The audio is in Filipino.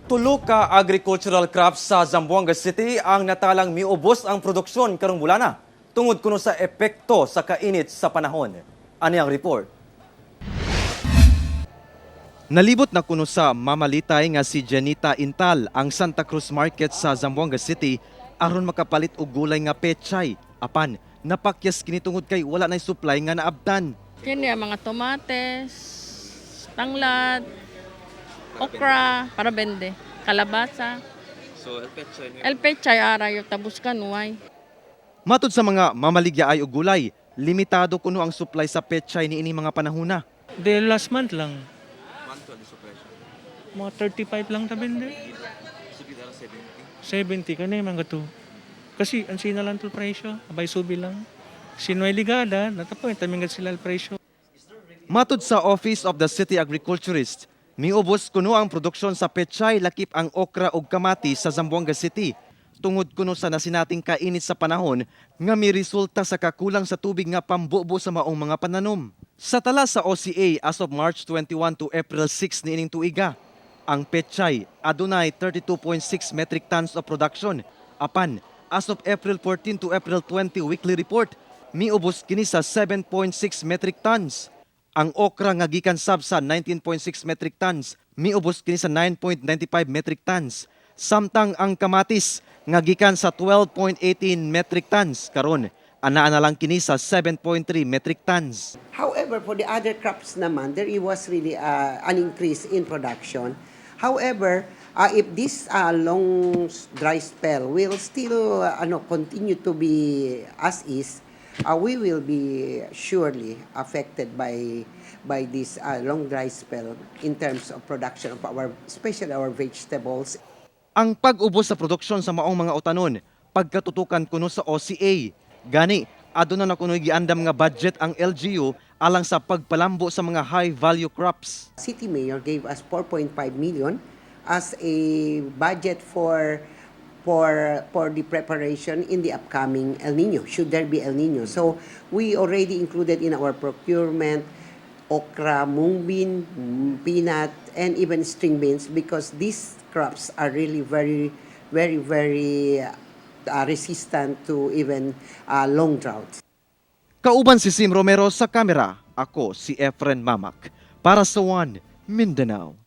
Tulo ka agricultural crops sa Zamboanga City ang natalang miubos ang produksyon karong bulana tungod kuno sa epekto sa kainit sa panahon. Ani ang report? Nalibot na kuno sa mamalitay nga si Janita Intal ang Santa Cruz Market sa Zamboanga City aron makapalit og gulay nga pechay. Apan napakyas kini tungod kay wala nay supply nga naabtan. Kini ang mga tomates, tanglad, okra, para bende, kalabasa. So El pechay ara yung tabus kanuay. Matod sa mga mamaligya ay og gulay, limitado kuno ang supply sa pechay niini mga panahona. The last month lang. Mga 35 lang tabende. 70 ka na yung mga to. Kasi ang sina lang to presyo, abay subi lang. Sinoy ligada, natapoy, tamingat sila ang presyo. Matod sa Office of the City Agriculturist, miubos kuno ang produksyon sa pechay lakip ang okra ug kamatis sa Zamboanga City. Tungod kuno sa nasinating kainit sa panahon nga may resulta sa kakulang sa tubig nga pambubo sa maong mga pananom. Sa tala sa OCA as of March 21 to April 6 niining tuiga, ang pechay adunay 32.6 metric tons of production. Apan, as of April 14 to April 20 weekly report, miubos kini sa 7.6 metric tons. Ang okra nga gikan sab sa 19.6 metric tons, miubos kini sa 9.95 metric tons. Samtang ang kamatis nga gikan sa 12.18 metric tons karon ana na lang kini sa 7.3 metric tons. However, for the other crops naman, there was really an increase in production. However, if this long dry spell will still continue to be as is, we will be surely affected by this long dry spell in terms of production of especially our vegetables. Ang pag-ubos sa produksyon sa maong mga utanon, pagkatutukan kuno sa OCA. Gani, aduna na kuno giandam nga budget ang LGU alang sa pagpalambo sa mga high-value crops. City Mayor gave us 4.5 million as a budget for the preparation in the upcoming El Nino, should there be El Nino. So we already included in our procurement okra, mung bean, peanut, and even string beans because these crops are really very resistant to even long droughts. Kauban si Sim Romero sa kamera, ako si Efren Mamak para sa One Mindanao.